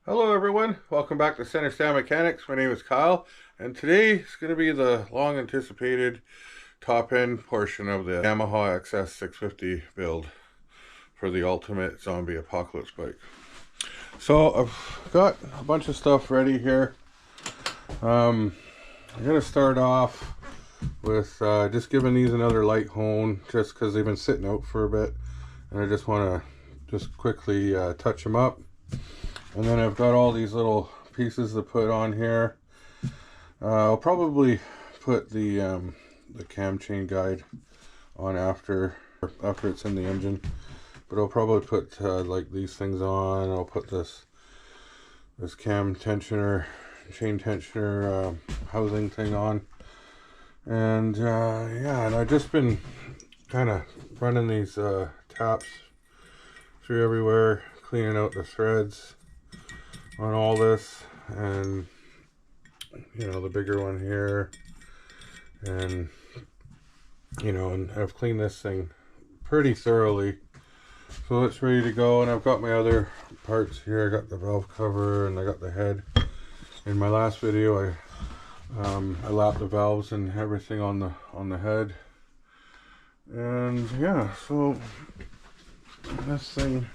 Hello everyone, welcome back to Center Stand Mechanics. My name is Kyle, and today is going to be the long anticipated top end portion of the Yamaha xs650 build for the ultimate zombie apocalypse bike. So I've got a bunch of stuff ready here. I'm going to start off with just giving these another light hone, just because they've been sitting out for a bit, and I just want to just quickly touch them up. And then I've got all these little pieces to put on here. I'll probably put the cam chain guide on after it's in the engine, but I'll probably put like these things on. I'll put this cam tensioner, chain tensioner housing thing on, and yeah, and I've just been kind of running these taps through everywhere, cleaning out the threads on all this, and you know, the bigger one here, and you know, and I've cleaned this thing pretty thoroughly, so it's ready to go. And I've got my other parts here. I got the valve cover and I got the head. In my last video I lapped the valves and everything on the head, and yeah, so this thing,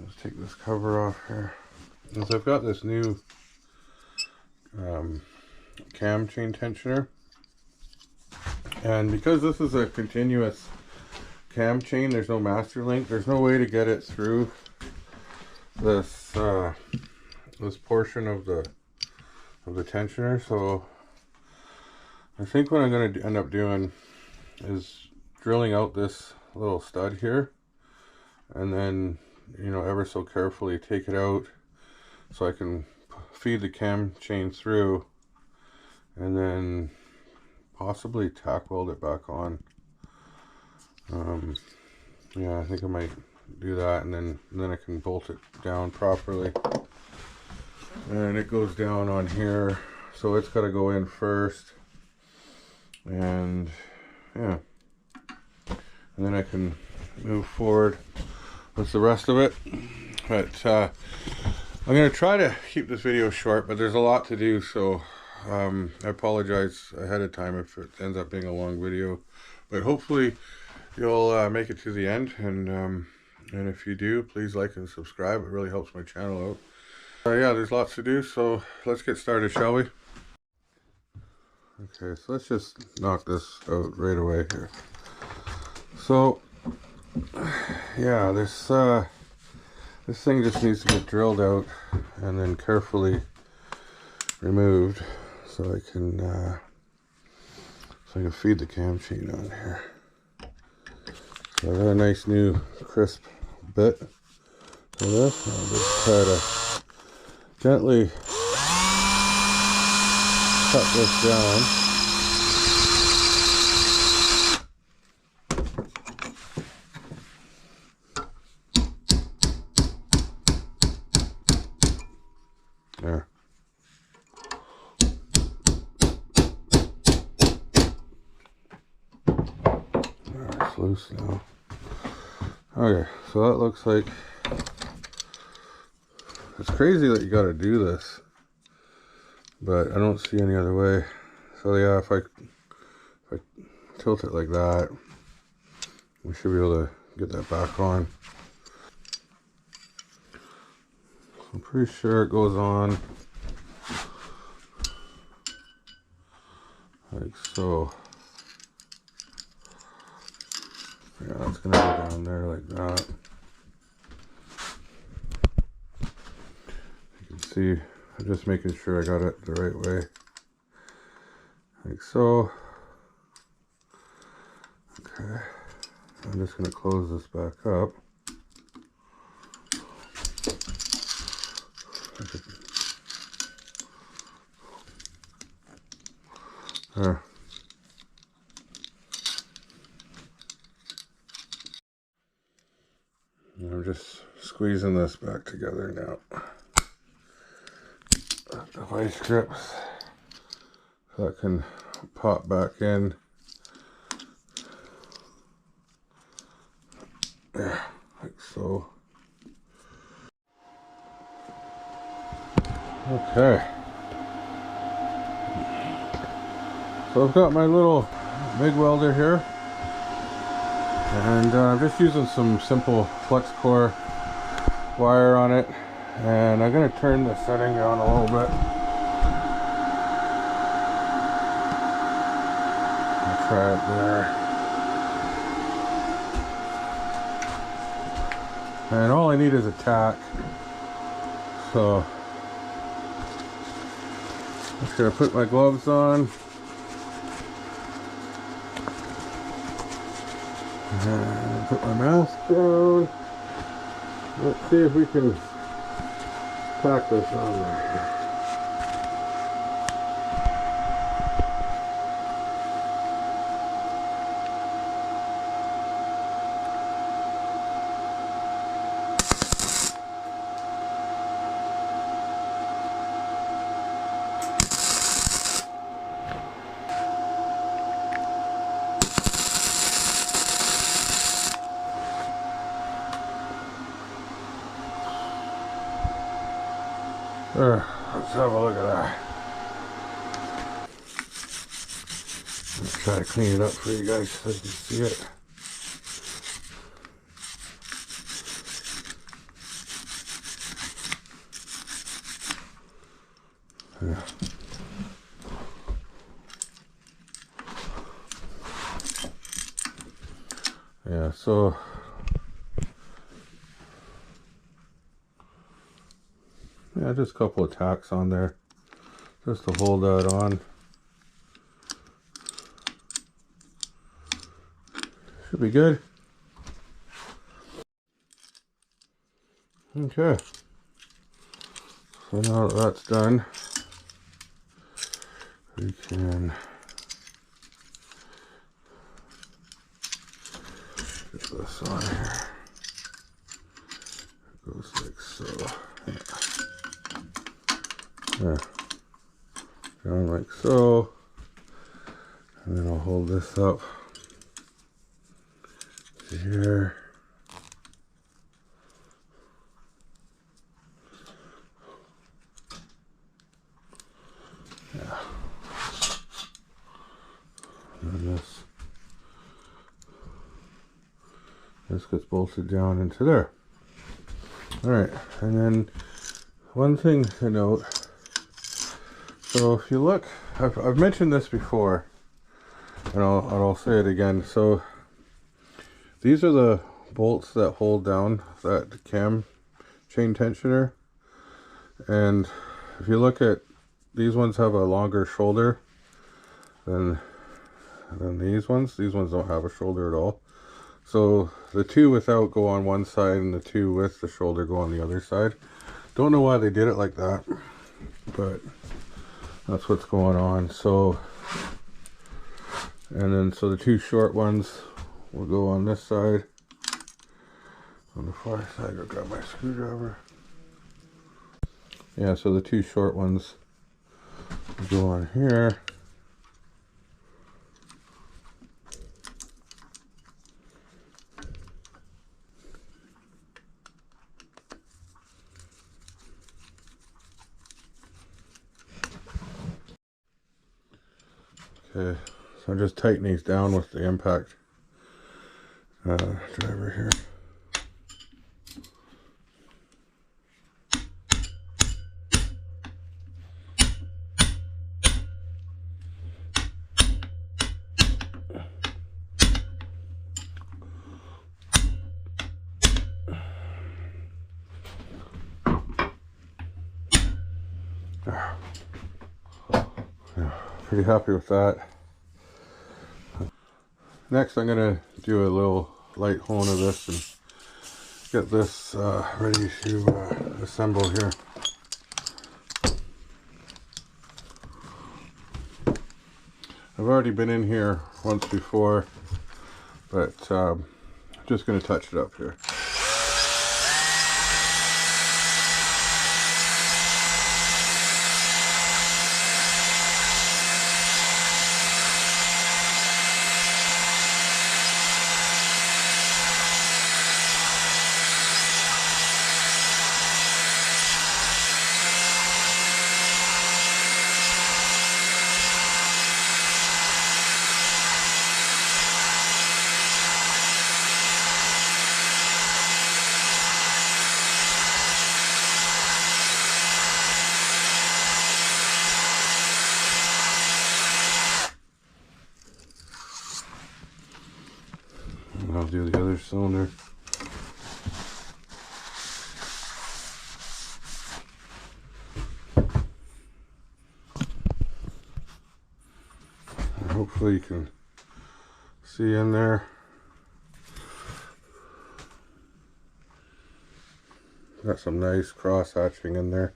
let's take this cover off here. Is I've got this new cam chain tensioner, and because this is a continuous cam chain, there's no master link, there's no way to get it through this this portion of the tensioner. So I think what I'm going to end up doing is drilling out this little stud here, and then, you know, ever so carefully take it out so I can feed the cam chain through, and then possibly tack weld it back on. Yeah, I think I might do that, and then I can bolt it down properly. And it goes down on here, so it's got to go in first, and yeah, and then I can move forward with the rest of it. But I'm going to try to keep this video short, but there's a lot to do, so I apologize ahead of time if it ends up being a long video. But hopefully you'll make it to the end, and if you do, please like and subscribe. It really helps my channel out. Yeah, there's lots to do, so let's get started, shall we? Okay, so let's just knock this out right away here. So yeah, this thing just needs to get drilled out and then carefully removed, so I can feed the cam chain on here. So I got a nice new crisp bit for this. I'll just try to gently cut this down. There. It's loose now. Okay, so that looks like, it's crazy that you got to do this, but I don't see any other way. So yeah, if I tilt it like that, we should be able to get that back on. I'm pretty sure it goes on like so. Yeah, it's gonna go down there like that. You can see, I'm just making sure I got it the right way, like so. Okay, I'm just gonna close this back up. There. I'm just squeezing this back together now. The vice grips, so that can pop back in. There, like so. Okay. So I've got my little MIG welder here, and I'm just using some simple flex core wire on it, and I'm going to turn the setting down a little bit. I'll try it there. And all I need is a tack, so I'm just going to put my gloves on. And put my mask down. Let's see if we can tack this on there. There, let's have a look at that. Let's try to clean it up for you guys so you can see it. Yeah, so yeah, just a couple of tacks on there just to hold that on. Should be good. Okay, so now that that's done, we can get this on here. It goes like so. Yeah. Down like so, and then I'll hold this up to here. Yeah. And this gets bolted down into there. All right, and then one thing to note. So if you look, I've mentioned this before, and I'll say it again. So these are the bolts that hold down that cam chain tensioner, and if you look at these ones, have a longer shoulder than these ones. These ones don't have a shoulder at all. So the two without go on one side, and the two with the shoulder go on the other side. Don't know why they did it like that, but that's what's going on. So, and then so the two short ones will go on this side. On the far side, I'll grab my screwdriver. Yeah, so the two short ones will go on here. Okay, so I'm just tightening these down with the impact driver here. Yeah, pretty happy with that. Next, I'm going to do a little light hone of this and get this ready to assemble here. I've already been in here once before, but I'm just going to touch it up here. cylinder. And hopefully you can see in there. Got some nice cross hatching in there.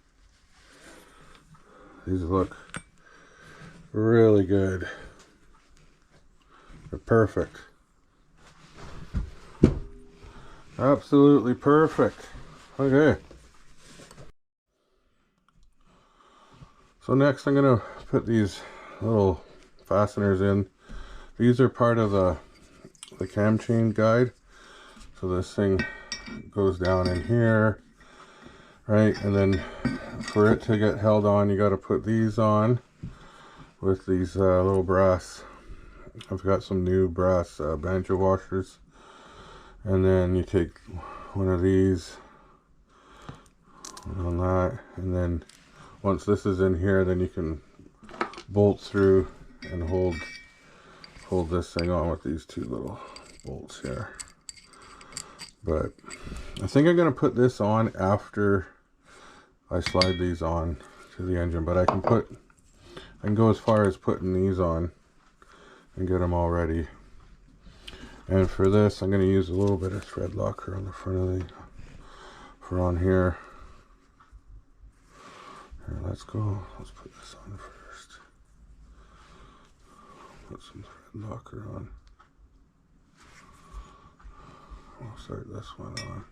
These look really good. They're perfect. Absolutely perfect. Okay. So next I'm going to put these little fasteners in. These are part of the cam chain guide. So this thing goes down in here, right? And then for it to get held on, you got to put these on with these little brass. I've got some new brass banjo washers. And then you take one of these on that, and then once this is in here, then you can bolt through and hold this thing on with these two little bolts here. But I think I'm going to put this on after I slide these on to the engine, but I can go as far as putting these on and get them all ready. And for this, I'm going to use a little bit of thread locker on the front of the, for on here. Here, let's go. Let's put this on first. Put some thread locker on. We'll start this one on.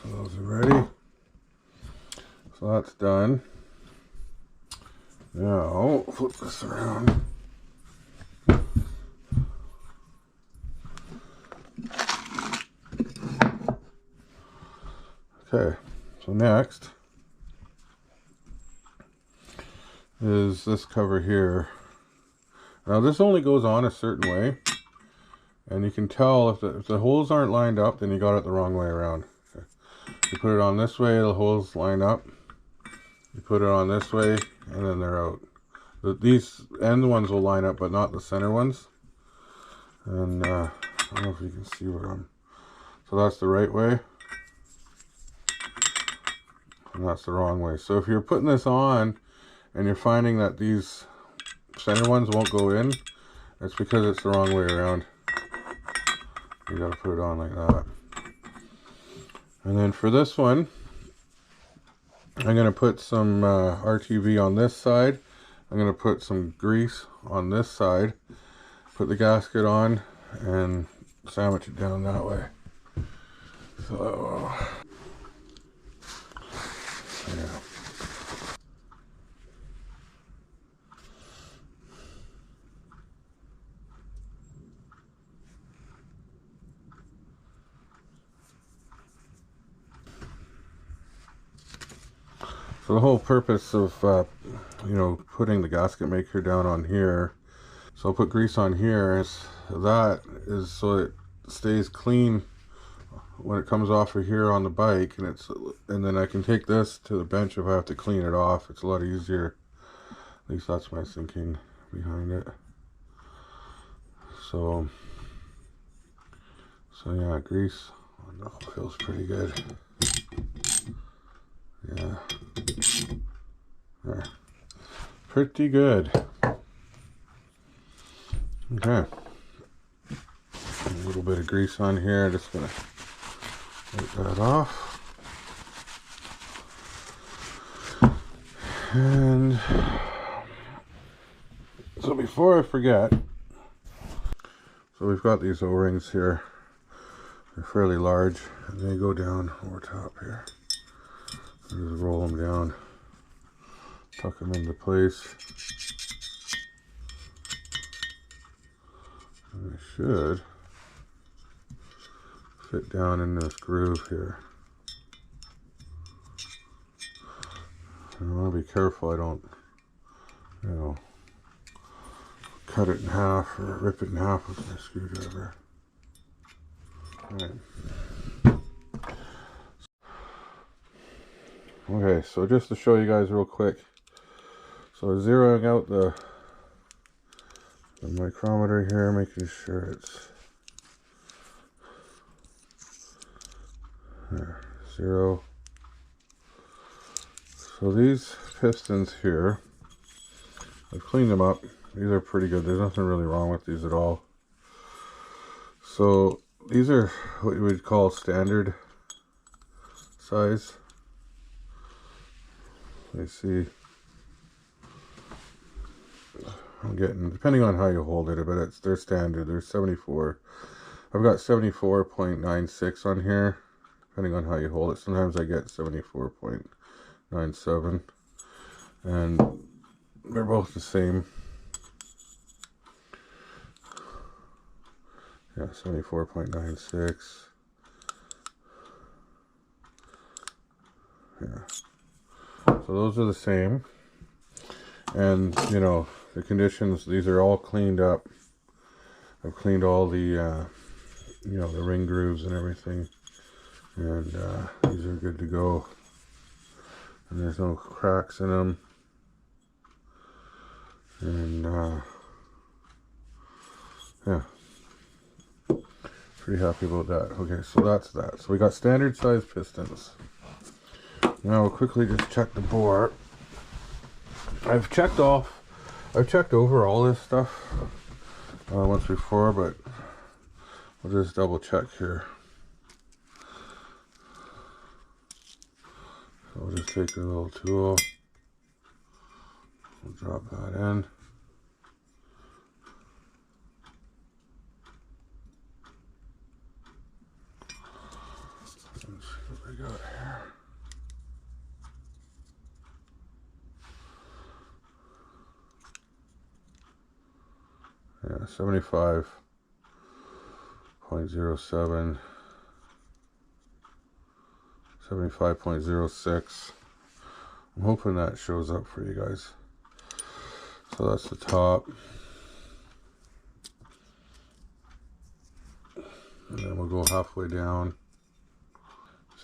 So those are ready. So that's done. Now flip this around. Okay, so next is this cover here. Now this only goes on a certain way, and you can tell if the holes aren't lined up, then you got it the wrong way around. Okay. You put it on this way, the holes line up. You put it on this way, and then they're out. These end ones will line up, but not the center ones. And I don't know if you can see what I'm... So that's the right way. And that's the wrong way. So if you're putting this on, and you're finding that these center ones won't go in, it's because it's the wrong way around. You gotta put it on like that. And then for this one, I'm going to put some RTV on this side. I'm going to put some grease on this side. Put the gasket on and sandwich it down that way. So, yeah. So the whole purpose of, you know, putting the gasket maker down on here, so I'll put grease on here, that is so it stays clean when it comes off of here on the bike, and then I can take this to the bench if I have to clean it off. It's a lot easier. At least that's my thinking behind it. So yeah, grease. Oh, no, feels pretty good. Yeah. There. Pretty good. Okay. A little bit of grease on here. Just gonna wipe that off. And so before I forget, so we've got these O-rings here. They're fairly large, and they go down over top here. Just roll them down, tuck them into place. And they should fit down in this groove here. I want to be careful I don't, you know, cut it in half or rip it in half with my screwdriver. All right. Okay, so just to show you guys real quick, so zeroing out the micrometer here, making sure it's there, 0. So these pistons here, I've cleaned them up. These are pretty good. There's nothing really wrong with these at all. So these are what you would call standard size. You see, I'm getting, depending on how you hold it, but they're standard. They're 74. I've got 74.96 on here, depending on how you hold it. Sometimes I get 74.97, and they're both the same. Yeah, 74.96. Yeah. So those are the same. And, you know, the conditions, these are all cleaned up. I've cleaned all the, you know, the ring grooves and everything. And these are good to go. And there's no cracks in them. And, yeah. Pretty happy about that. Okay, so that's that. So we got standard size pistons. Now we'll quickly just check the bore. I've checked over all this stuff once before, but we'll just double check here. So we'll just take a little tool, we'll drop that in. Let's see what we got here. Yeah, 75.07, 75.06. I'm hoping that shows up for you guys. So that's the top. And then we'll go halfway down.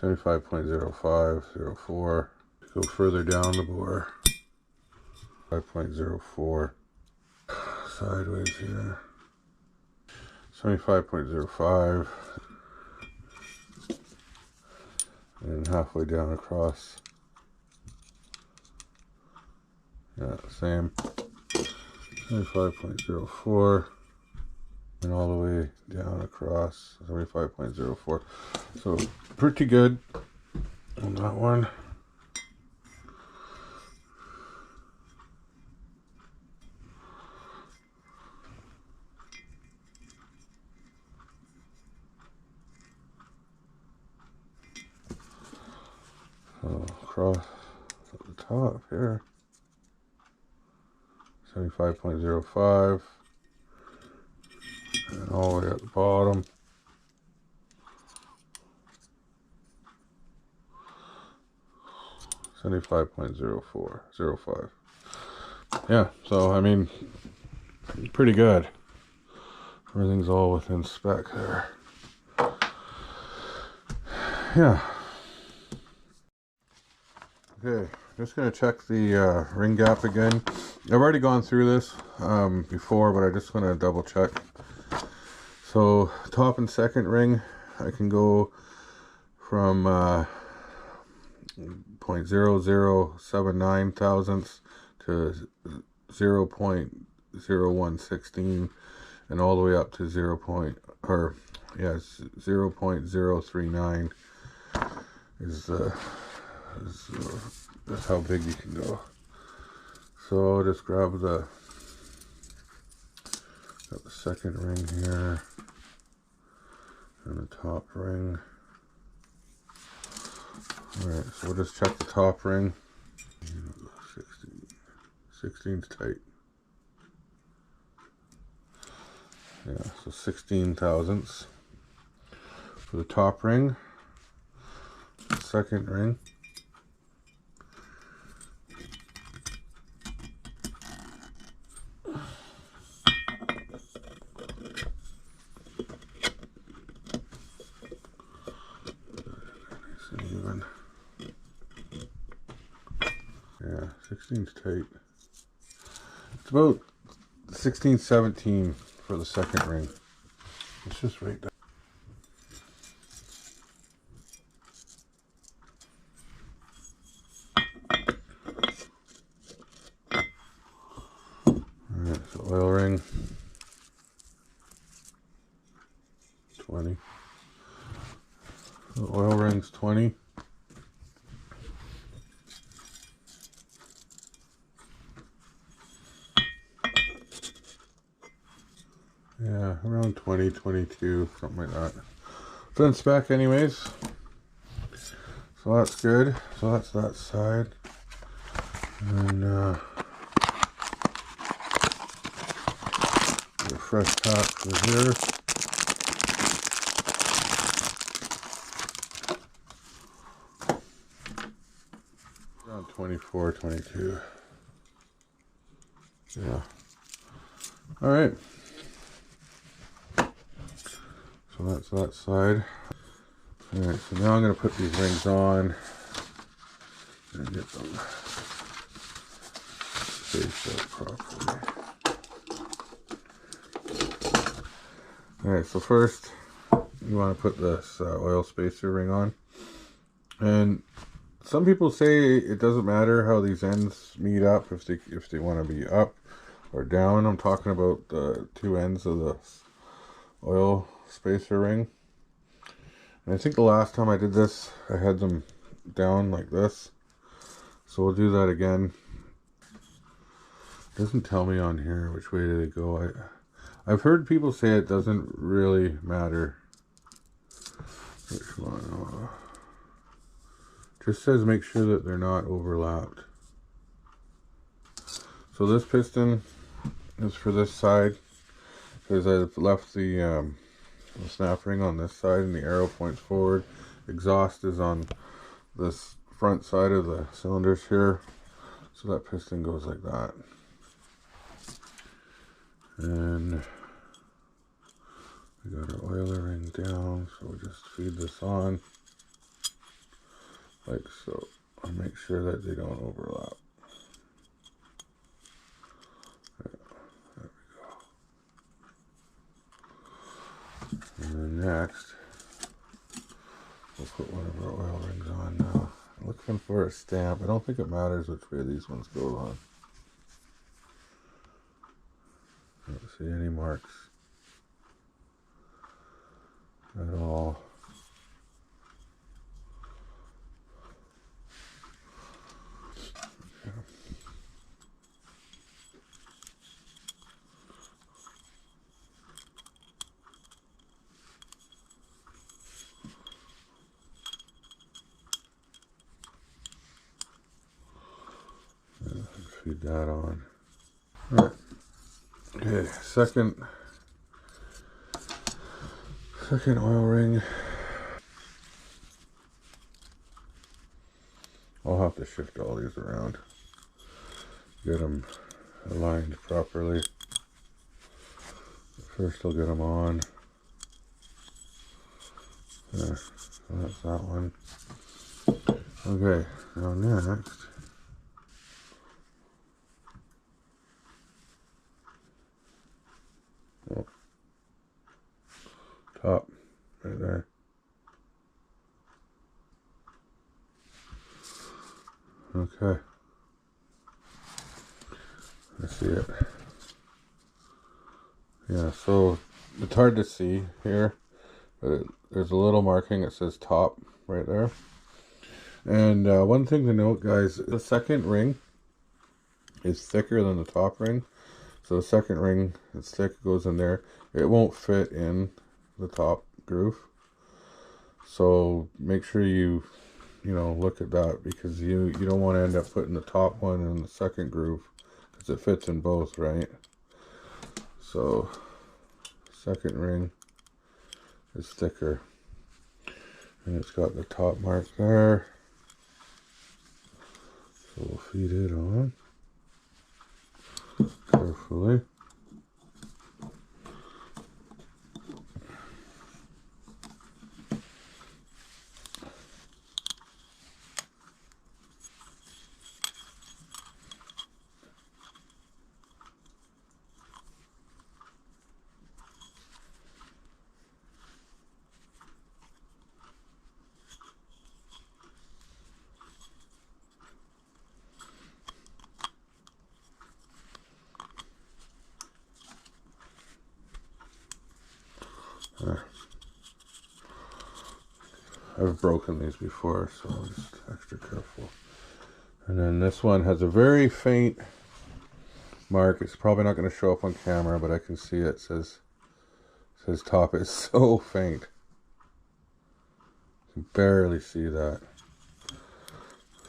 75.05, 04. Go further down the bore. 5.04. Sideways here. 75.05. And halfway down across. Yeah, same. 75.04. And all the way down across. 75.04. So pretty good on that one. So across at the top here. 75.05. And all the way at the bottom. 75.0405. Yeah, so I mean, pretty good. Everything's all within spec there. Yeah. Okay, just gonna check the ring gap again. I've already gone through this before, but I just want to double check. So top and second ring, I can go from 0.0079 thousandths to 0.0116, and all the way up to 0.039 that's how big you can go. So I'll just grab the second ring here and the top ring. Alright, so we'll just check the top ring. 16's tight. Yeah, so 16 thousandths for the top ring. Second ring. Nice and even. Yeah, 16's tight. It's about 16, 17 for the second ring. It's just right there. Alright, so oil ring 20. The oil ring's 20. Yeah, around 20, 22, something like that. It's in spec anyways. So that's good. So that's that side. And a fresh pack for here. Around 24, 22. Yeah. Alright. So that's that side. Alright, so now I'm going to put these rings on and get them spaced out properly. Alright, so first you want to put this oil spacer ring on. And some people say it doesn't matter how these ends meet up, if they want to be up or down. I'm talking about the two ends of the oil spacer ring. And I think the last time I did this, I had them down like this. So we'll do that again. It doesn't tell me on here which way do they go. I've heard people say it doesn't really matter which one. Just says make sure that they're not overlapped. So this piston is for this side, because I've left the snap ring on this side and the arrow points forward. Exhaust is on this front side of the cylinders here, so that piston goes like that. And we got our oiler ring down, so we'll just feed this on like so, and make sure that they don't overlap. There we go. And then next, we'll put one of our oil rings on now. I'm looking for a stamp. I don't think it matters which way these ones go on. I don't see any marks at all. Okay. Feed that on. All right. Okay, second oil ring. I'll have to shift all these around, get them aligned properly. First I'll get them on. There, so that's that one. Okay, now next, oh, top right there. Okay, I see it. Yeah, so it's hard to see here, but there's a little marking that says top right there. And one thing to note, guys, the second ring is thicker than the top ring. So the second ring, it's thick, goes in there. It won't fit in the top groove. So make sure you look at that, because you don't want to end up putting the top one in the second groove, because it fits in both, right? So second ring is thicker, and it's got the top mark there. So we'll feed it on carefully. There. I've broken these before, so I'm just extra careful. And then this one has a very faint mark. It's probably not going to show up on camera, but I can see it. It says top. It's so faint. You can barely see that.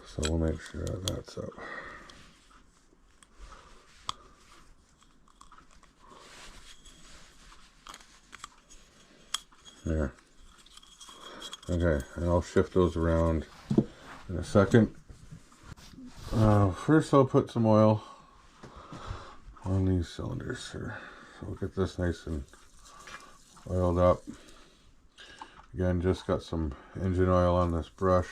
So we'll make sure that's up. There. Okay, and I'll shift those around in a second. First I'll put some oil on these cylinders here. So we'll get this nice and oiled up. Again, just got some engine oil on this brush.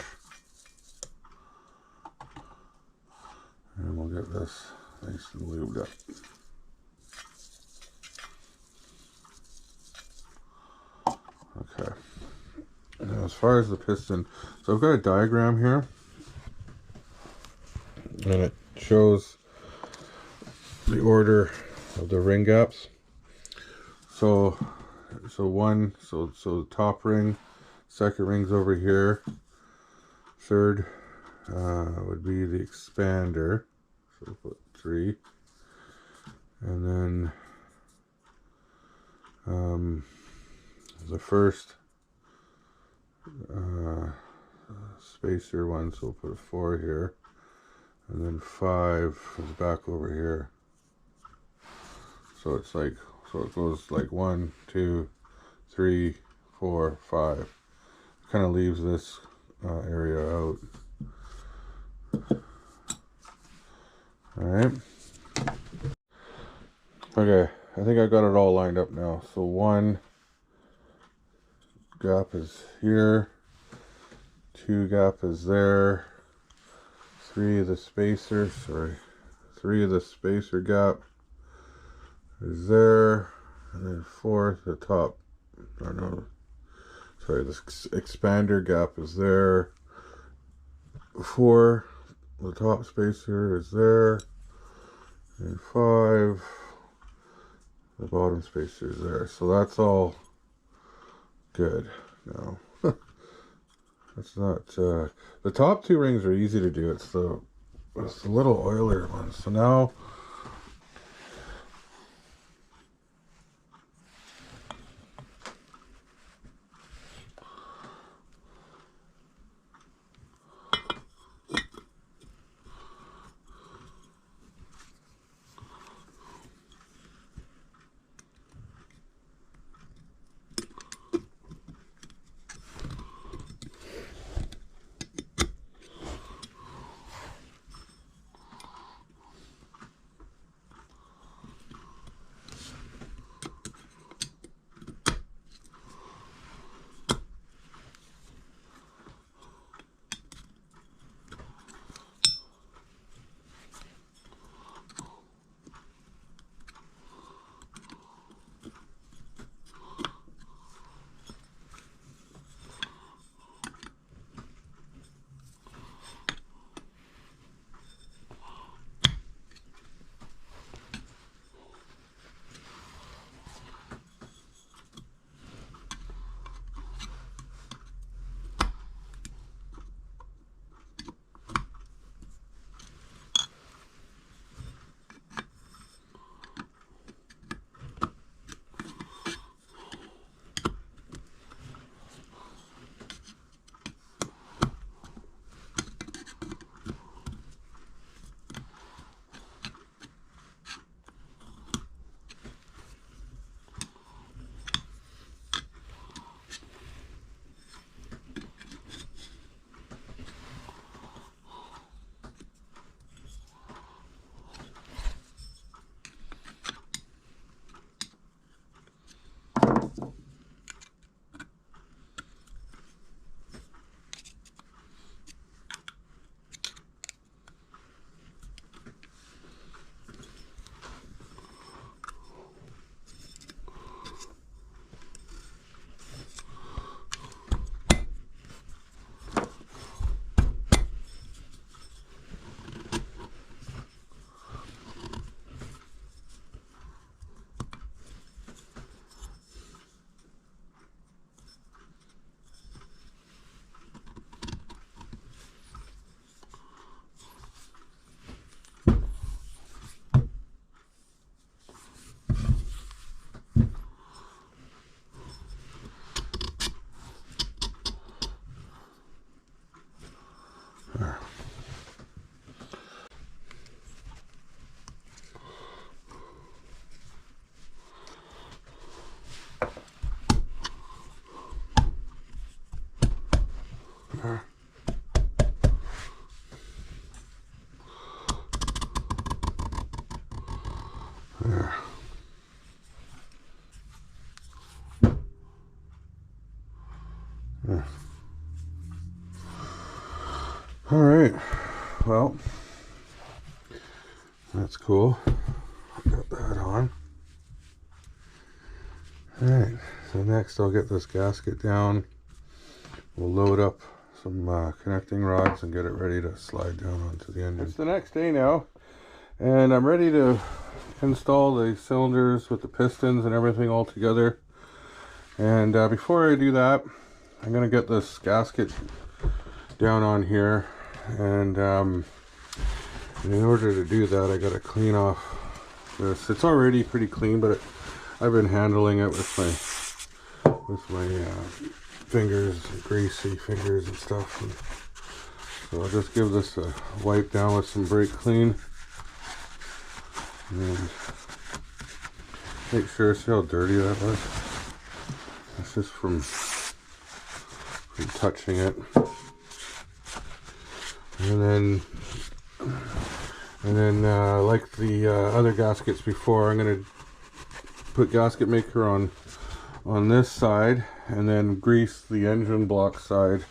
And we'll get this nice and lubed up. Okay. Now as far as the piston, so I've got a diagram here. And it shows the order of the ring gaps. So the top ring, second ring's over here. Third would be the expander. So we'll put 3. And then the first spacer one, so we'll put a 4 here. And then 5 is back over here. So it's like, so it goes like 1, 2, 3, 4, 5. Kind of leaves this area out. Alright. Okay, I think I got it all lined up now. So 1 gap is here. 2 gap is there. 3 of the spacer, 3 of the spacer gap is there, and then 4 the top, or no, sorry, the expander gap is there. 4 the top spacer is there, and 5 the bottom spacer is there. So that's all good now. It's not, the top 2 rings are easy to do. It's the little oilier ones. So now, There. Yeah. All right, well, that's cool. Got that on. All right, so next I'll get this gasket down. We'll load up some connecting rods and get it ready to slide down onto the engine. It's the next day now, and I'm ready to install the cylinders with the pistons and everything all together. And before I do that, I'm going to get this gasket down on here, and in order to do that I got to clean off this. It's already pretty clean, but I've been handling it with my fingers, greasy fingers and stuff. And so I'll just give this a wipe down with some brake clean and make sure. See how dirty that was? It's just from touching it. And then like the other gaskets before, I'm going to put gasket maker on this side and then grease the engine block side,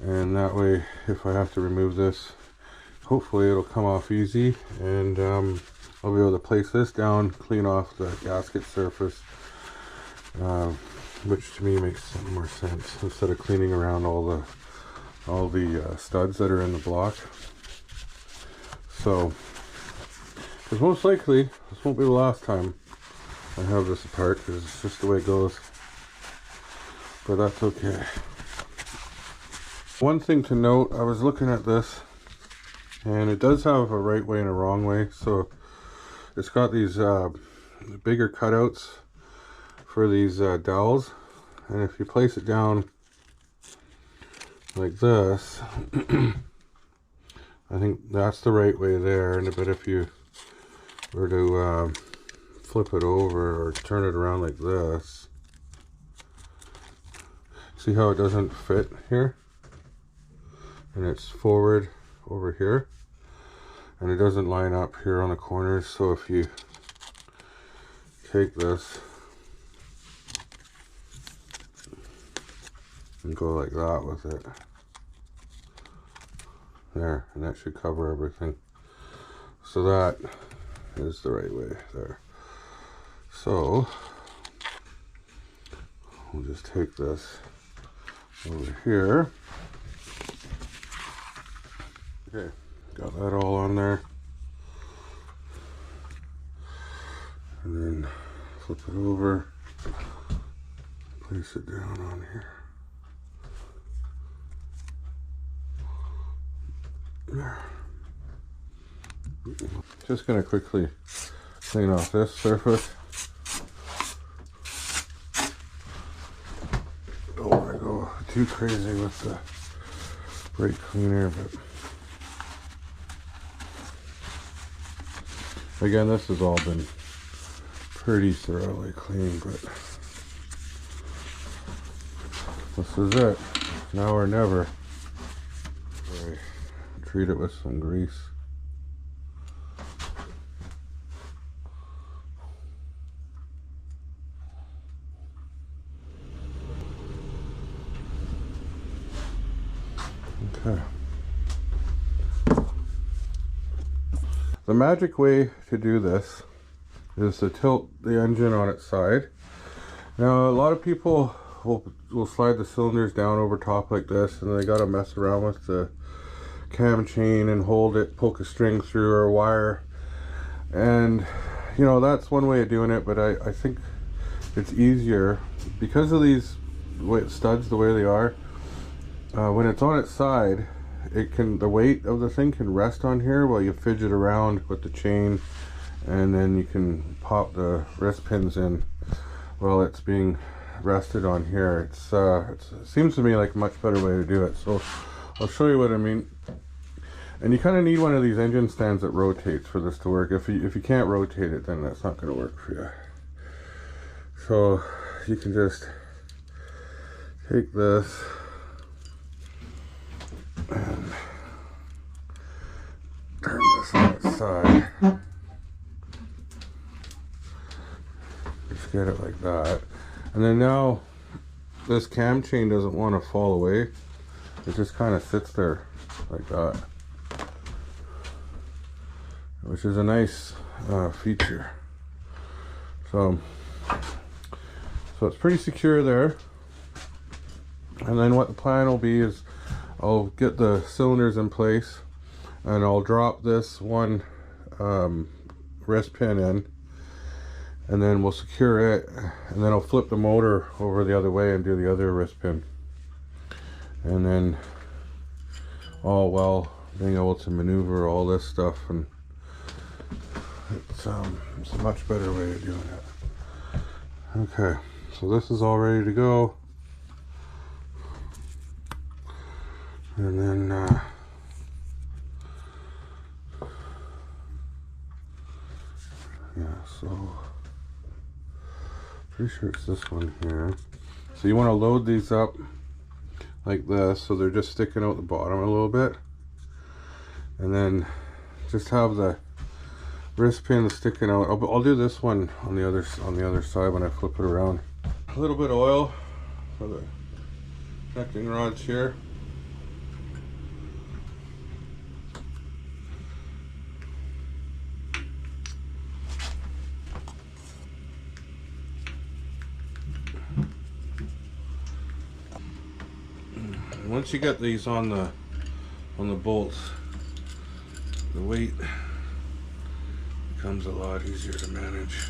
and that way if I have to remove this, hopefully it'll come off easy, and I'll be able to place this down, clean off the gasket surface, which to me makes more sense instead of cleaning around all the studs that are in the block. So, because most likely this won't be the last time I have this apart, because it's just the way it goes, but that's okay. One thing to note, I was looking at this and it does have a right way and a wrong way. So it's got these bigger cutouts for these dowels, and if you place it down like this, I think that's the right way there. And but if you were to flip it over or turn it around like this, see how it doesn't fit here, and it's forward over here, and it doesn't line up here on the corners. So if you take this and go like that with it there, and that should cover everything. So that is the right way there. So we'll just take this over here. Okay, got that all on there, and then flip it over, place it down on here. There. Just gonna quickly clean off this surface. Don't want to go too crazy with the brake cleaner, but again, this has all been pretty thoroughly cleaned, but this is it, now or never. Right. Treat it with some grease. Okay. The magic way to do this is to tilt the engine on its side. Now, a lot of people will slide the cylinders down over top like this, and they gotta mess around with the cam chain and hold it, poke a string through or a wire, and you know, that's one way of doing it. But I think it's easier because of these studs the way they are. When it's on its side, the weight of the thing can rest on here while you fidget around with the chain, and then you can pop the wrist pins in while it's being rested on here. It seems to me like a much better way to do it, so I'll show you what I mean. And you kind of need one of these engine stands that rotates for this to work. If you can't rotate it, then that's not going to work for you. So you can just take this and turn this on its side. get it like that. And then now this cam chain doesn't want to fall away. It just kind of sits there like that, which is a nice feature. So it's pretty secure there. And then what the plan will be is I'll get the cylinders in place and I'll drop this one wrist pin in, and then we'll secure it, and then I'll flip the motor over the other way and do the other wrist pin. And then all while being able to maneuver all this stuff, and it's a much better way of doing it. Okay, so this is all ready to go. And then yeah, so pretty sure it's this one here. So you want to load these up like this, so they're just sticking out the bottom a little bit, and then just have the wrist pin sticking out. I'll do this one on the other side when I flip it around. A little bit of oil for the connecting rods here. Once you get these on the bolts, the weight becomes a lot easier to manage.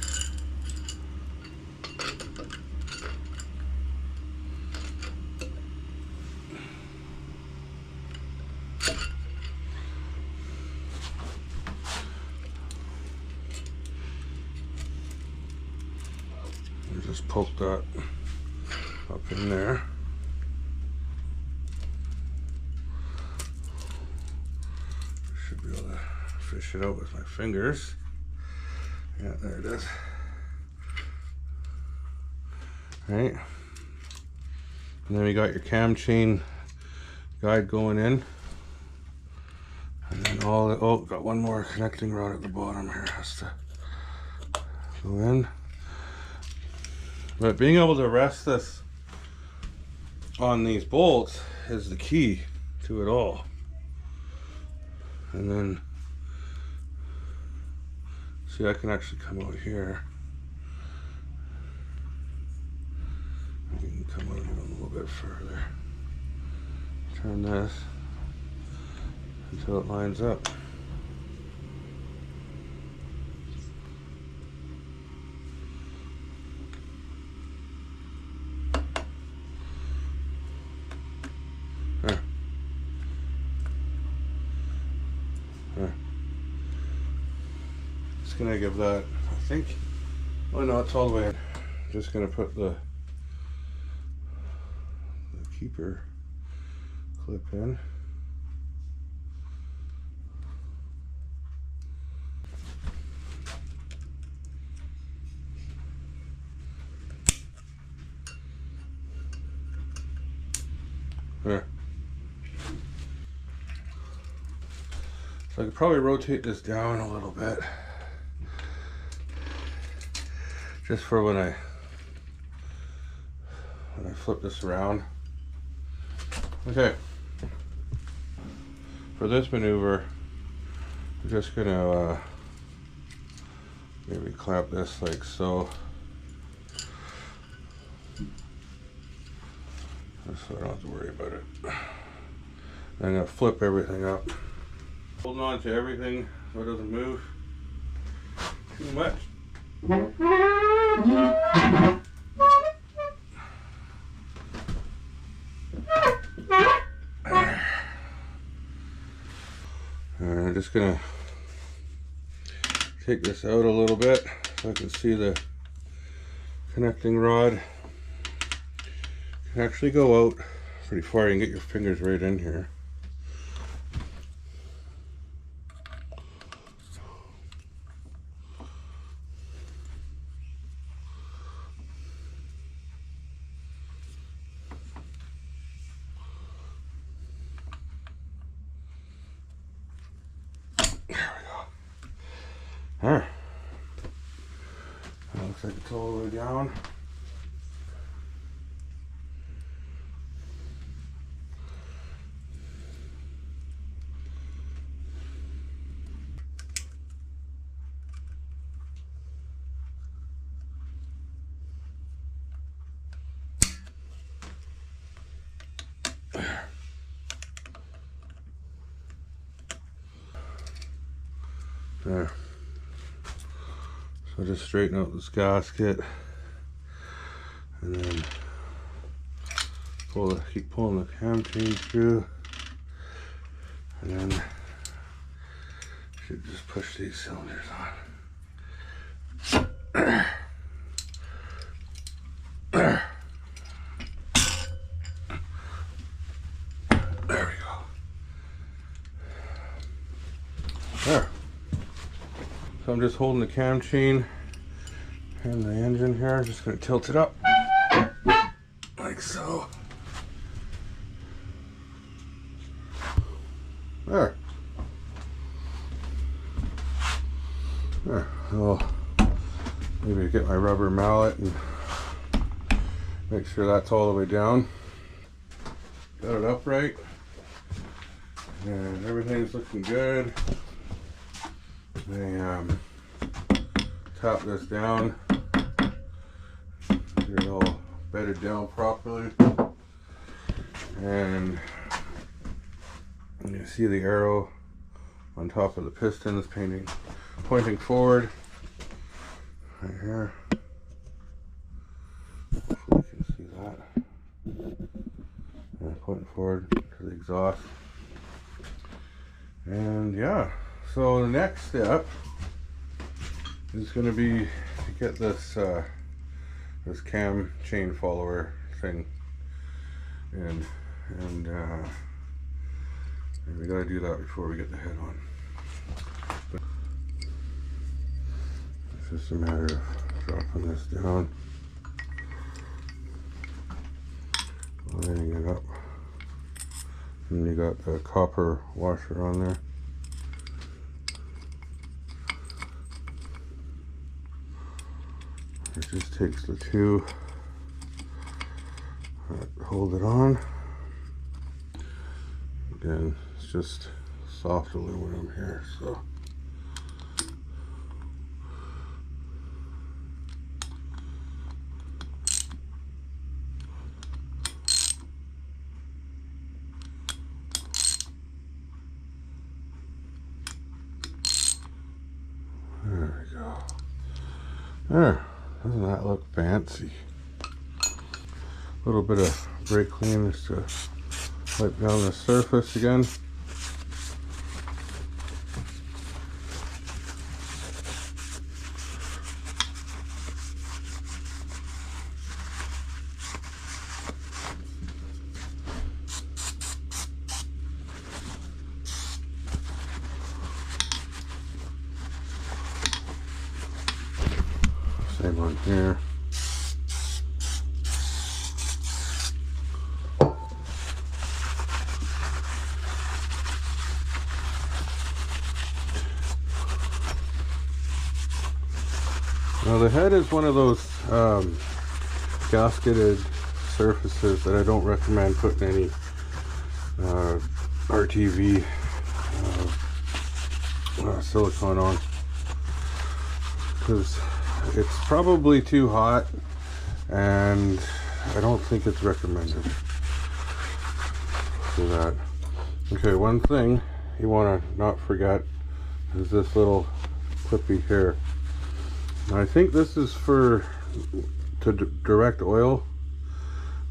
And just poke that up in there. Should be able to fish it out with my fingers. Yeah, there it is. Right. And then we got your cam chain guide going in. And then oh, got one more connecting rod at the bottom here. Has to go in. But being able to rest this on these bolts is the key to it all. And then, see, I can actually come out here. I can come out even a little bit further. Turn this until it lines up. There. There. Just gonna give that, I think, oh no, it's all the way in. Just gonna put the keeper clip in. There. So I could probably rotate this down a little bit, just for when I flip this around. Okay. For this maneuver, I'm just gonna maybe clamp this like so. So I don't have to worry about it. And I'm gonna flip everything up. Holding on to everything so it doesn't move too much. And I'm just gonna take this out a little bit so I can see the connecting rod. Can actually go out pretty far. You can get your fingers right in here. There we go. Alright. That looks like it's bolts all the way down. There. So just straighten out this gasket and then keep pulling the cam chain through, and then should just push these cylinders on. There we go. There. So I'm just holding the cam chain and the engine here. I'm just going to tilt it up like so. There. There. I'll maybe get my rubber mallet and make sure that's all the way down. Got it upright. And everything's looking good. I tap this down, get it all bedded down properly, and you see the arrow on top of the pistons pointing forward right here. Hopefully you can see that. And pointing forward to the exhaust. And yeah, so the next step is going to be to get this this cam chain follower thing in, and we got to do that before we get the head on. But it's just a matter of dropping this down, lining it up, and you got the copper washer on there. It just takes the two that hold it on. Again, it's just soft aluminum here, so there we go. There. Doesn't that look fancy? A little bit of brake clean just to wipe down the surface again. Same on here. Now the head is one of those gasketed surfaces that I don't recommend putting any RTV silicone on, because it's probably too hot and I don't think it's recommended for that. Okay, one thing you want to not forget is this little clippy here. Now, I think this is to direct oil.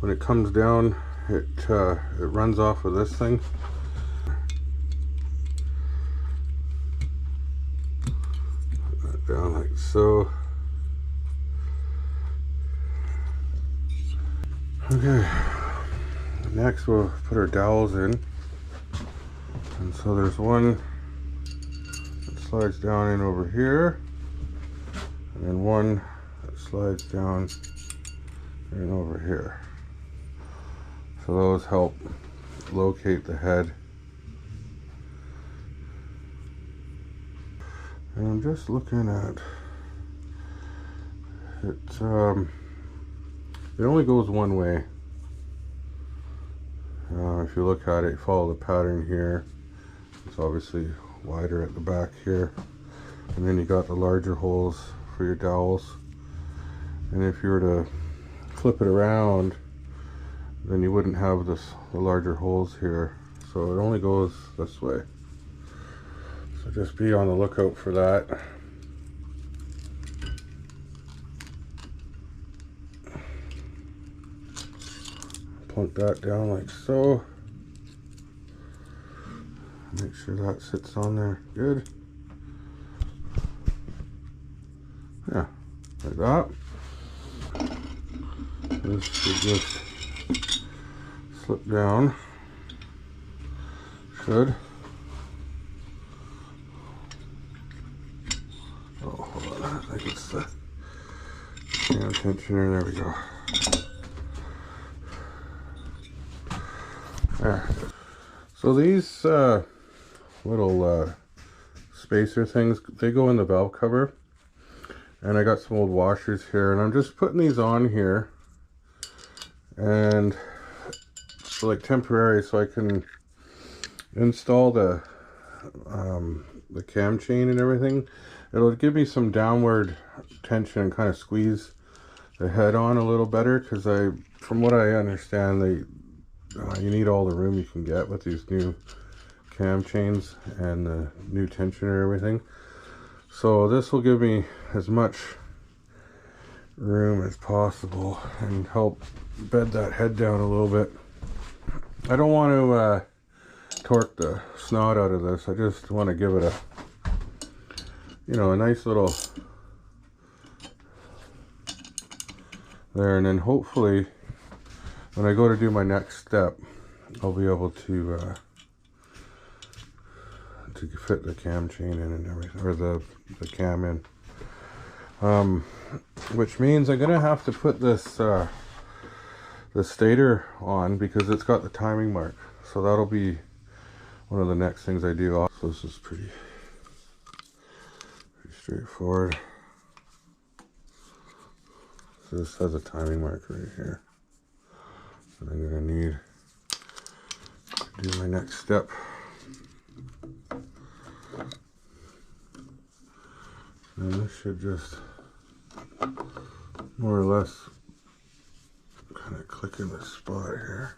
When it comes down, it runs off of this thing. Put that down like so. Okay, next we'll put our dowels in. And so there's one that slides down in over here, and then one that slides down and over here. So those help locate the head. And I'm just looking at It only goes one way. If you look at it, follow the pattern here. It's obviously wider at the back here, and then you got the larger holes for your dowels. And if you were to flip it around, then you wouldn't have the larger holes here. So it only goes this way. So just be on the lookout for that. Plunk that down like so. Make sure that sits on there good. Yeah, like that. This should just slip down. Should. Oh, hold on. I think it's the cam tensioner. There we go. There. So these little spacer things, they go in the valve cover. And I got some old washers here, and I'm just putting these on here, and so like temporary, so I can install the cam chain and everything. It'll give me some downward tension and kind of squeeze the head on a little better, because from what I understand, you need all the room you can get with these new cam chains and the new tensioner and everything. So this will give me as much room as possible and help bed that head down a little bit. I don't want to torque the snot out of this. I just want to give it a nice little there, and then hopefully when I go to do my next step, I'll be able to fit the cam chain in and everything, or the cam in. Which means I'm gonna have to put this the stator on, because it's got the timing mark. So that'll be one of the next things I do. So this is pretty straightforward. So this has a timing mark right here. So I'm gonna need to do my next step. And this should just more or less kind of click in the spot here.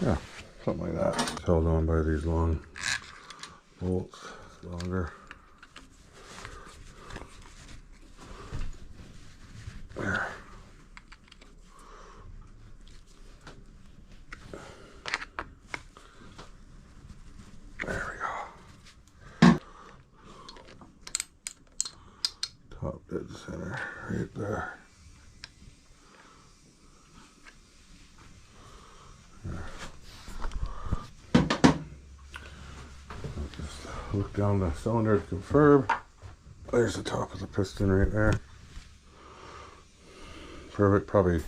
Yeah, something like that. It's held on by these long bolts. It's longer. There. There we go. Top dead center, right there. Just look down the cylinder to confirm. There's the top of the piston right there. Perfect. Probably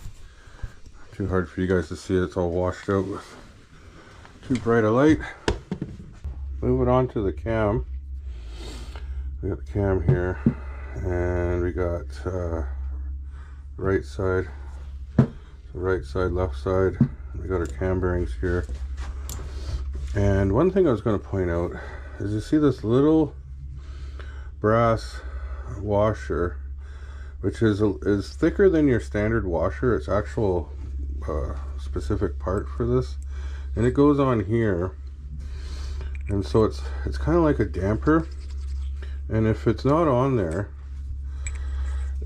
too hard for you guys to see it. It's all washed out with too bright a light. Moving on to the cam. We got the cam here, and we got right side, left side. We got our cam bearings here. And one thing I was going to point out is, you see this little brass washer, which is thicker than your standard washer. It's actual specific part for this, and it goes on here, and so it's kind of like a damper. And if it's not on there,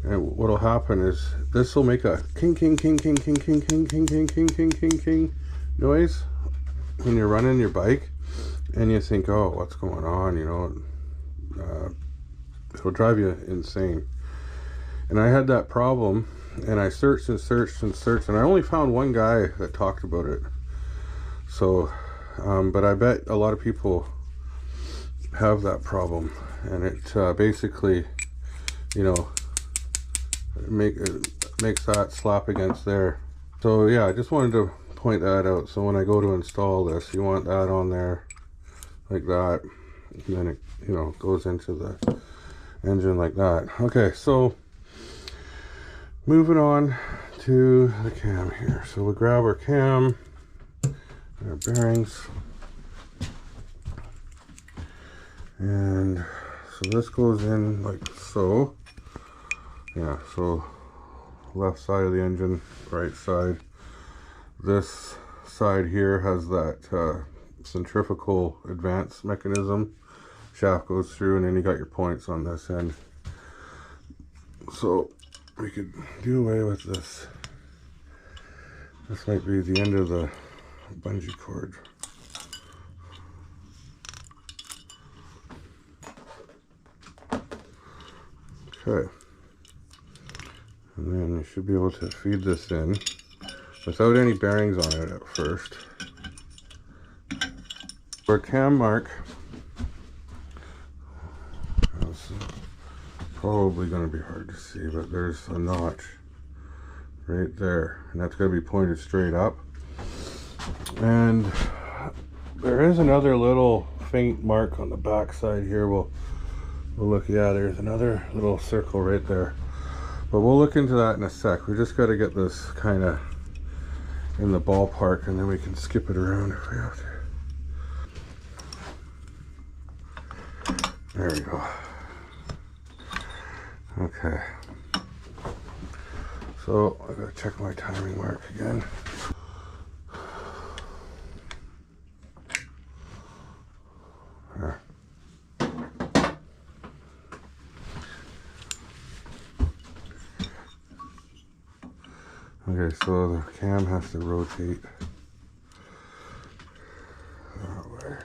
and what'll happen is this will make a king king king king king king king king king king king king king noise when you're running your bike, and you think, oh, what's going on, you know. It'll drive you insane. And I had that problem, and I searched and searched and searched, and I only found one guy that talked about it. So but I bet a lot of people have that problem, and it basically, you know, it makes that slap against there. So yeah, I just wanted to point that out. So when I go to install this, you want that on there like that, and then it, you know, goes into the engine like that. Okay, so moving on to the cam here. So we'll grab our cam, our bearings, and so this goes in like so. Yeah, so left side of the engine, right side. This side here has that centrifugal advance mechanism. Shaft goes through, and then you got your points on this end. So we could do away with this. This might be the end of the bungee cord. Okay. And then you should be able to feed this in without any bearings on it at first. For cam mark, it's probably going to be hard to see, but there's a notch right there, and that's going to be pointed straight up. And there is another little faint mark on the back side here. We'll look. Yeah, there's another little circle right there, but we'll look into that in a sec. We just got to get this kind of in the ballpark, and then we can skip it around if we have to. There we go. Okay, so I gotta check my timing mark again. There. Okay, so the cam has to rotate that way.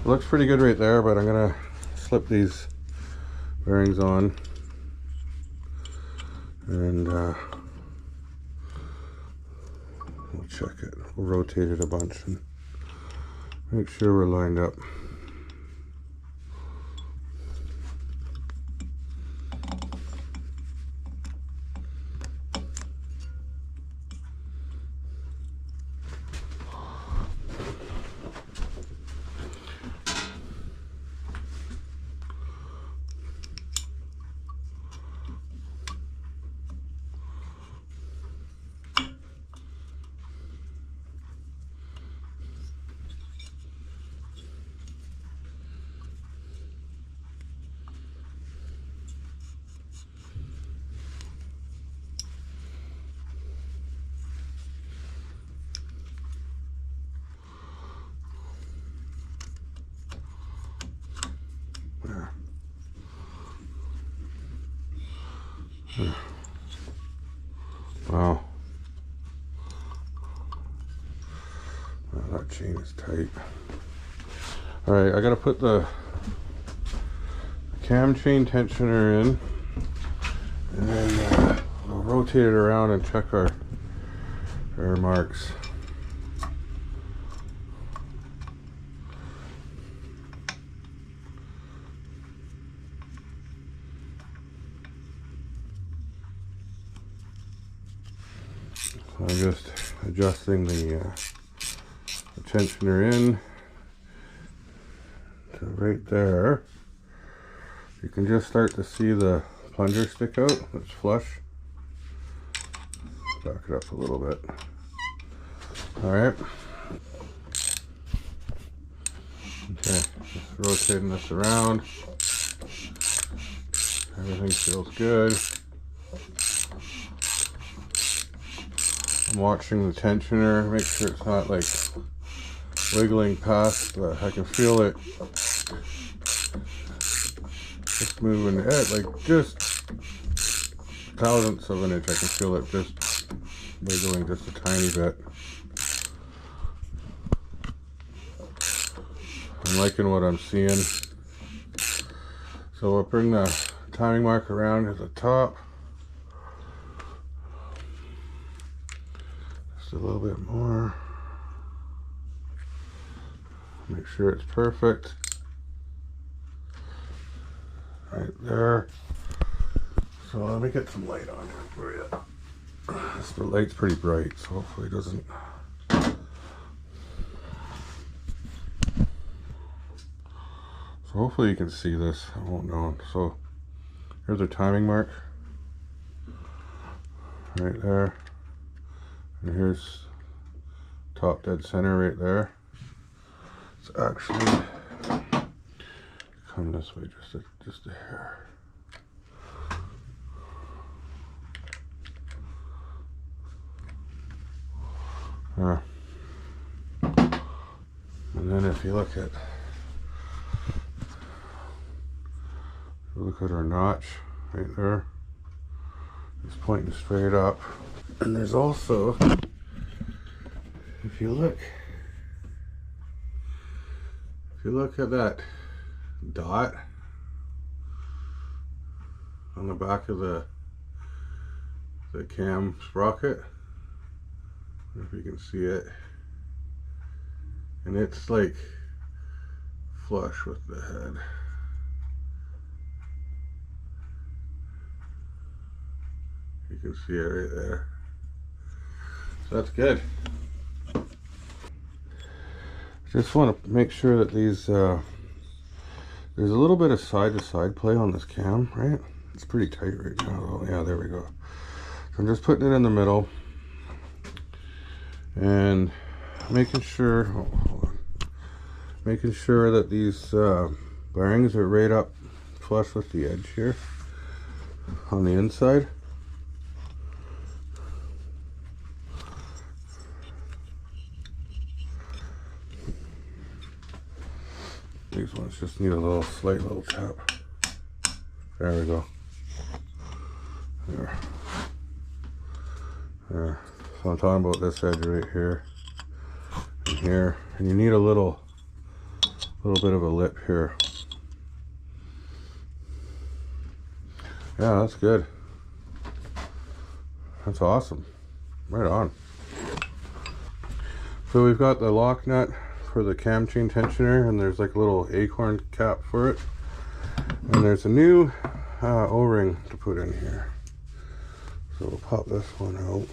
It looks pretty good right there, but I'm gonna slip these bearings on and we'll check it. We'll rotate it a bunch and make sure we're lined up. Wow. That chain is tight. Alright, I gotta put the cam chain tensioner in, and then we'll rotate it around and check our marks. I'm just adjusting the tensioner in to right there. You can just start to see the plunger stick out. It's flush. Back it up a little bit. Alright. Okay, just rotating this around. Everything feels good. I'm watching the tensioner, make sure it's not like wiggling past, but I can feel it just moving at like just thousandths of an inch. I can feel it just wiggling just a tiny bit. I'm liking what I'm seeing. So we'll bring the timing mark around to the top. Just a little bit more. Make sure it's perfect. right there. So let me get some light on here for you. The light's pretty bright, so hopefully it doesn't. So hopefully you can see this. I won't know. So here's a timing mark right there, and here's top dead center right there. It's actually come this way just a hair. And then if you look at our notch right there, it's pointing straight up. And there's also, if you look at that dot on the back of the cam sprocket, I don't know if you can see it, and it's like flush with the head. You can see it right there. So that's good. Just want to make sure that these there's a little bit of side-to-side play on this cam, right? It's pretty tight right now. Oh, yeah, there we go. So I'm just putting it in the middle and making sure, hold on, making sure that these bearings are right up flush with the edge here on the inside. These ones just need a slight little tap. There we go. There. There. So I'm talking about this edge right here and here, and you need a little bit of a lip here. Yeah, that's good. That's awesome. Right on. So we've got the lock nut for the cam chain tensioner, and there's like a little acorn cap for it, and there's a new O-ring to put in here. So we'll pop this one out,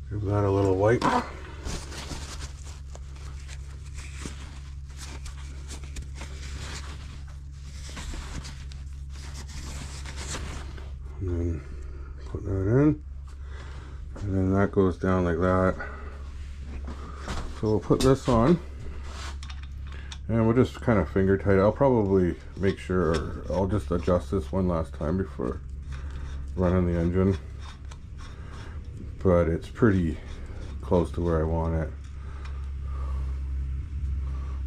give that a little wipe, and then put that in, and then that goes down like that. So we'll put this on, and we'll just kind of finger tight. I'll probably make sure, or I'll just adjust this one last time before running the engine, but it's pretty close to where I want it.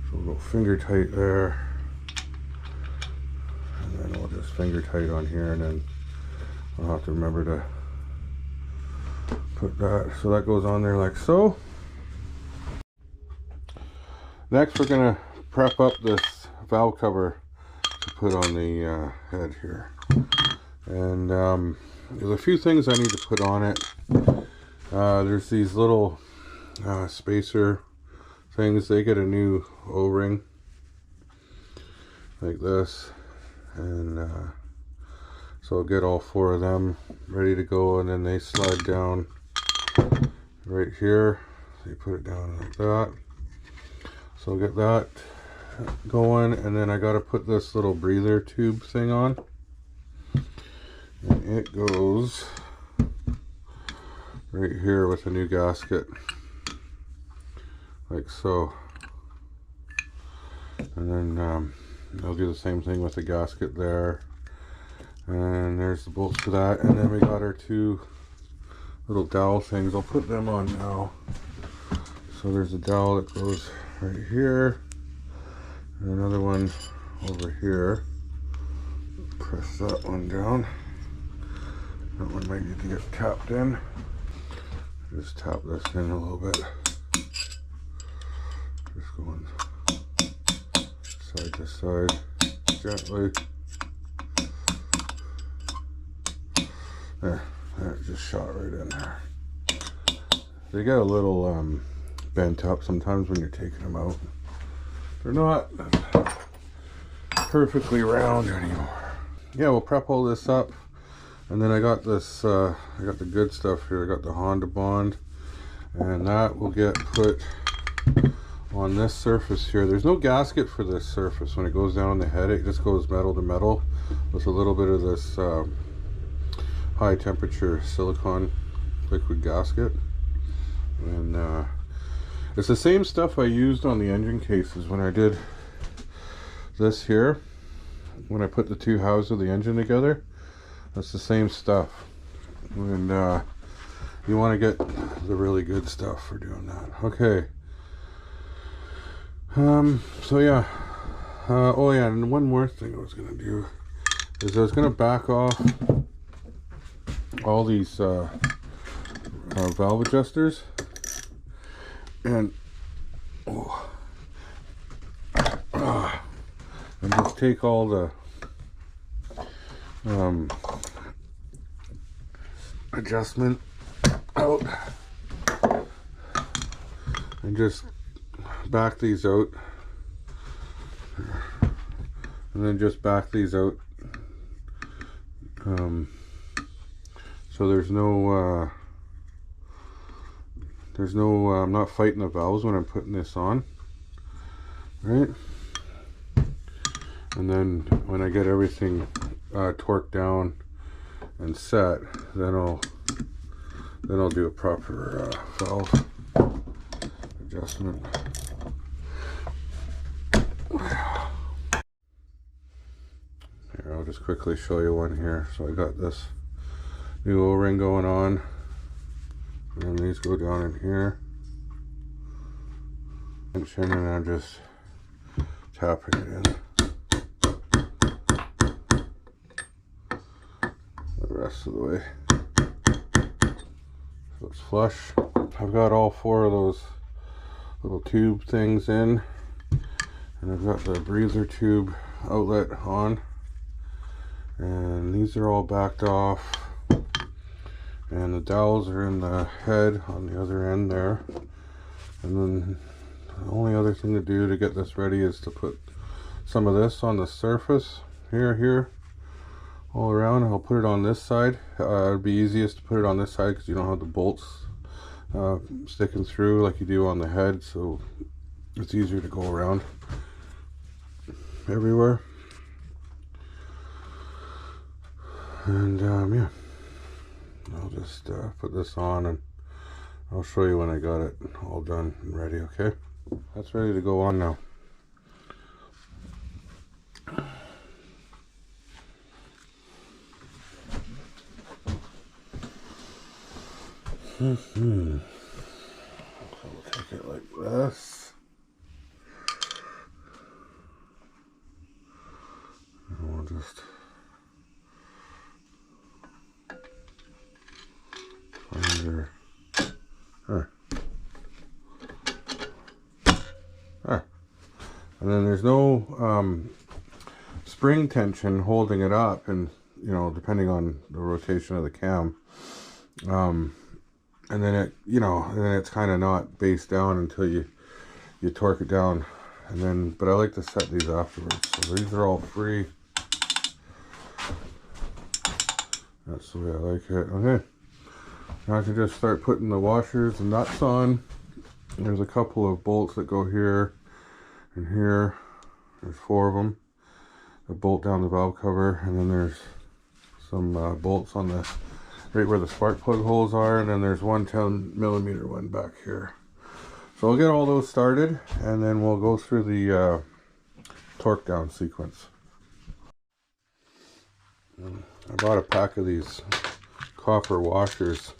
So we'll go finger tight there, and then we'll just finger tight on here, and then I'll have to remember to put that, so that goes on there like so. Next, we're going to prep up this valve cover to put on the head here. And there's a few things I need to put on it. There's these little spacer things. They get a new O-ring like this. And so I'll get all 4 of them ready to go. And then they slide down right here. So you put it down like that. So I'll get that going, and then I got to put this little breather tube thing on, and it goes right here with a new gasket like so. And then I'll do the same thing with the gasket there, and there's the bolts for that. And then we got our 2 little dowel things. I'll put them on now. So there's a dowel that goes right here, and another one over here. Press that one down. That one might need to get tapped in. Just tap this in a little bit. Just going side to side gently. There, it just shot right in there. They get a little bent up sometimes when you're taking them out. They're not perfectly round anymore. Yeah, we'll prep all this up, and then I got this, I got the good stuff here. I got the Honda Bond, and that will get put on this surface here. There's no gasket for this surface. When it goes down the head, it just goes metal to metal with a little bit of this high temperature silicone liquid gasket. And it's the same stuff I used on the engine cases when I did this here. When I put the two halves of the engine together, that's the same stuff. And you want to get the really good stuff for doing that. Okay. So yeah. Oh yeah, and one more thing I was gonna do is I was gonna back off all these valve adjusters, and and just take all the adjustment out and just back these out, and then just back these out, so there's no I'm not fighting the valves when I'm putting this on, right? And then when I get everything torqued down and set, then I'll do a proper valve adjustment. Here, I'll just quickly show you one here. So I got this new O-ring going on, and these go down in here, and I'm just tapping it in the rest of the way so it's flush. I've got all four of those little tube things in, and I've got the breather tube outlet on, and these are all backed off, and the dowels are in the head on the other end there. And then the only other thing to do to get this ready is to put some of this on the surface here all around. I'll put it on this side. It'd be easiest to put it on this side because you don't have the bolts sticking through like you do on the head, so it's easier to go around everywhere. And yeah, I'll just put this on, and I'll show you when I got it all done and ready. Okay, that's ready to go on now. So we'll take it like this, and we'll just under and then there's no spring tension holding it up, and you know, depending on the rotation of the cam, and then it, you know, and then it's kind of not based down until you torque it down, and then, but I like to set these afterwards. So these are all free. That's the way I like it. Okay, now I can just start putting the washers and nuts on. There's a couple of bolts that go here and here. There's 4 of them that bolt down the valve cover, and then there's some bolts on the right where the spark plug holes are, and then there's one 10mm one back here. So I'll get all those started, and then we'll go through the torque down sequence. I bought a pack of these copper washers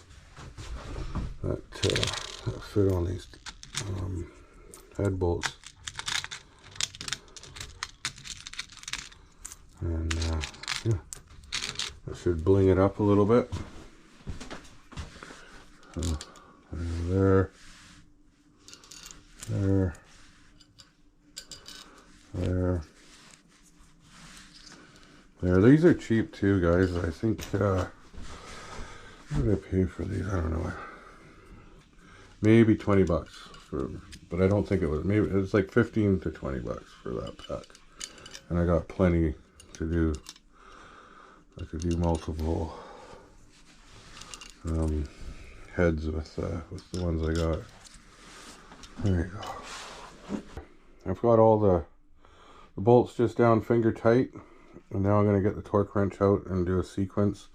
that fit on these head bolts, and yeah, that should bling it up a little bit. So there, these are cheap too, guys. I think what did I pay for these? I don't know, maybe 20 bucks for, but I don't think it was, maybe it's like 15 to 20 bucks for that pack. and I got plenty to do. I could do multiple heads with the ones I got. There you go. I've got all the bolts just down finger tight, and now I'm going to get the torque wrench out and do a sequence.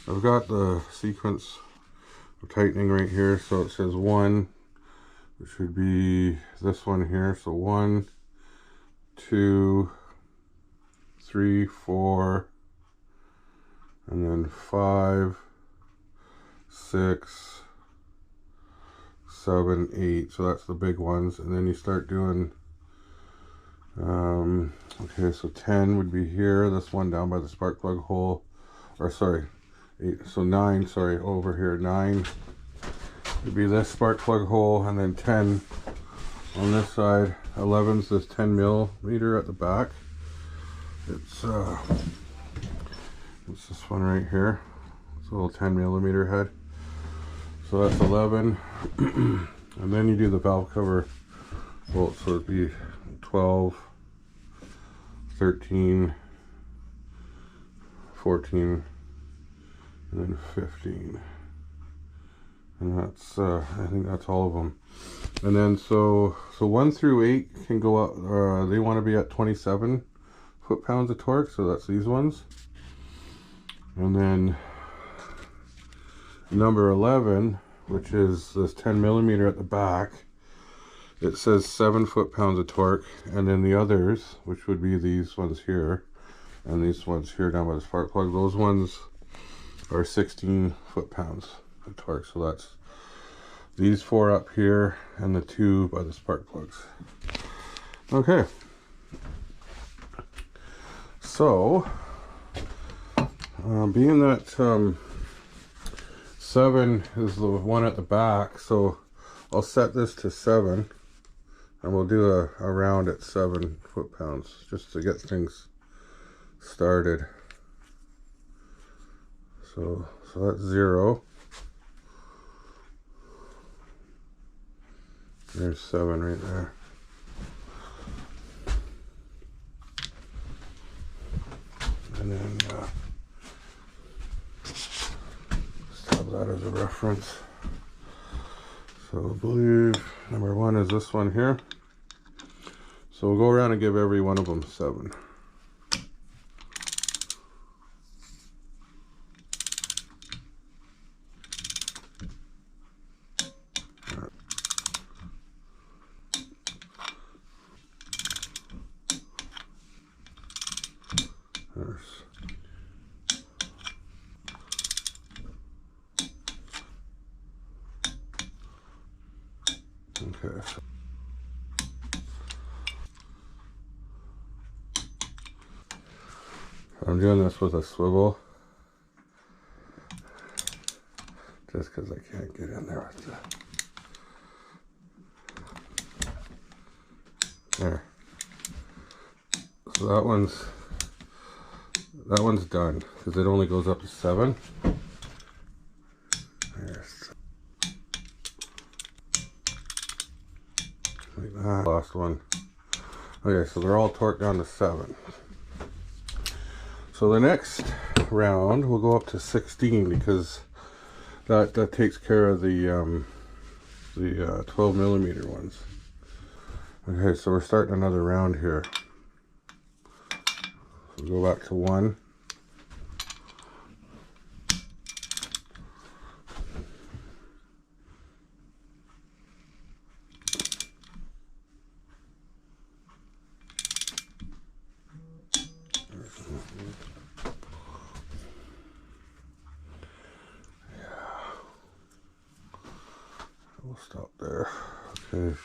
I've got the sequence of tightening right here, so it says 1, which should be this one here. So 1, 2, 3, 4, and then 5, 6, 7, 8. So that's the big ones, and then you start doing okay, so 10 would be here, this one down by the spark plug hole, or sorry, 8, so 9, sorry, over here, 9 would be this spark plug hole, and then 10 on this side. 11's this 10 millimeter at the back. It's this one right here. It's a little 10 millimeter head. So that's 11. And then you do the valve cover bolt, so it'd be 12, 13, 14, and then 15. And that's I think that's all of them. And then so 1 through 8 can go up, they want to be at 27 foot-pounds of torque, so that's these ones. And then number 11, which is this 10 millimeter at the back, it says 7 foot-pounds of torque. And then the others, which would be these ones here and these ones here down by the spark plug, those ones are 16 foot-pounds of torque. So that's these 4 up here and the 2 by the spark plugs. Okay, so being that 7 is the one at the back, so I'll set this to 7, and we'll do a round at 7 foot-pounds just to get things started. So that's 0. There's 7 right there. And then just have that as a reference. So I believe number 1 is this one here. So we'll go around and give every one of them 7. Okay. I'm doing this with a swivel, just because I can't get in there with the... There. So that one's done, because it only goes up to 7. There's like that. Last one. Okay, so they're all torqued down to 7. So the next round we'll go up to 16, because that takes care of the 12 millimeter ones. Okay, so we're starting another round here. So we'll go back to 1. We'll stop there. Okay,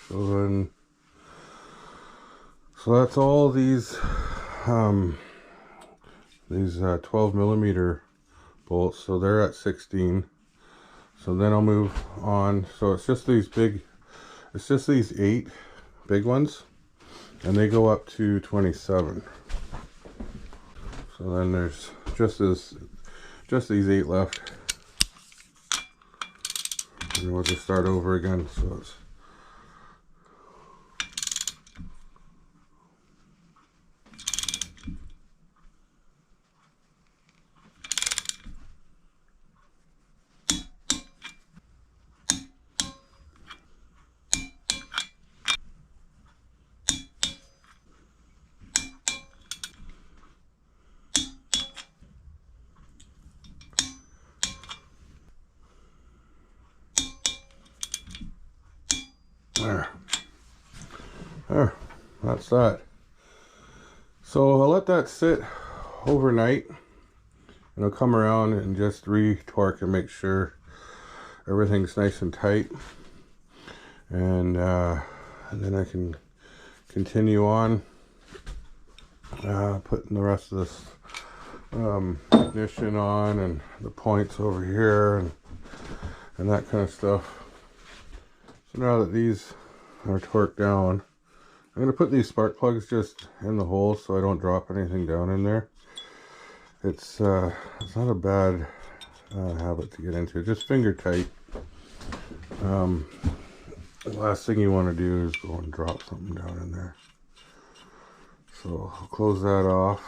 so that's all these 12 millimeter bolts, so they're at 16. So then I'll move on. So it's just these 8 big ones, and they go up to 27. So then there's just these 8 left. And we'll just start over again. So it's There, that's that. So I'll let that sit overnight, and I'll come around and just re-torque and make sure everything's nice and tight, and then I can continue on putting the rest of this ignition on and the points over here and that kind of stuff. So now that these are torqued down, I'm going to put these spark plugs just in the holes so I don't drop anything down in there. It's not a bad habit to get into. Just finger tight. The last thing you want to do is go and drop something down in there. So I'll close that off.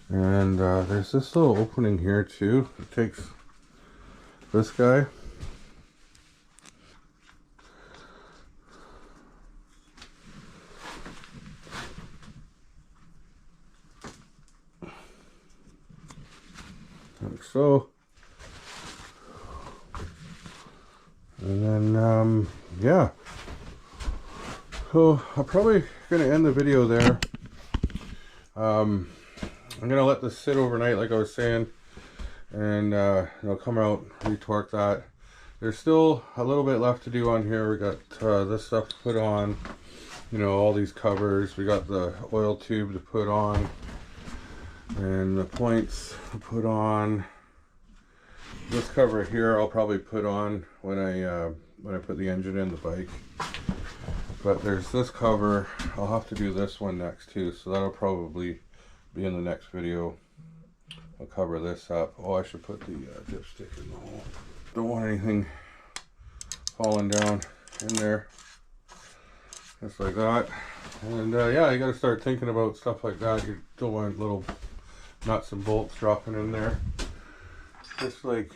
And there's this little opening here too. It takes this guy. Like so. And then, yeah. So I'm probably going to end the video there. I'm going to let this sit overnight, like I was saying, and come out, retorque that. There's still a little bit left to do on here. We got this stuff to put on, all these covers. We got the oil tube to put on, and the points to put on. This cover here I'll probably put on when I put the engine in the bike. But there's this cover. I'll have to do this one next too, so that'll probably be in the next video. I'll cover this up. Oh, I should put the dipstick in the hole. Don't want anything falling down in there. Just like that. And yeah, you gotta start thinking about stuff like that. You don't want little nuts and bolts dropping in there. Just like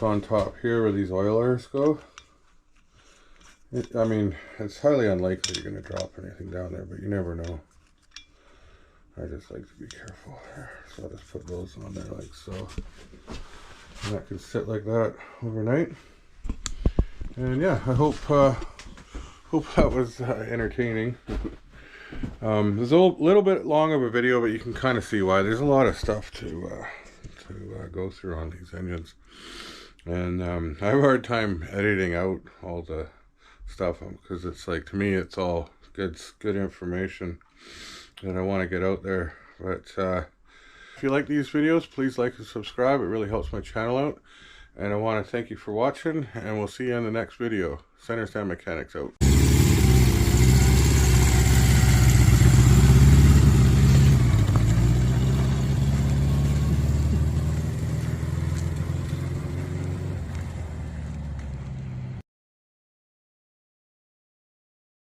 on top here where these oilers go. I mean, it's highly unlikely you're going to drop anything down there, but you never know. I just like to be careful here. So I'll just put those on there like so. And that can sit like that overnight. And yeah, I hope that was entertaining. It's a little bit long of a video, but you can kind of see why. There's a lot of stuff to go through on these engines. And I have a hard time editing out all the stuff because it's like, to me, it's all good information that I want to get out there. But if you like these videos, please like and subscribe. It really helps my channel out. And I want to thank you for watching, and we'll see you in the next video. Center Stand Mechanics out.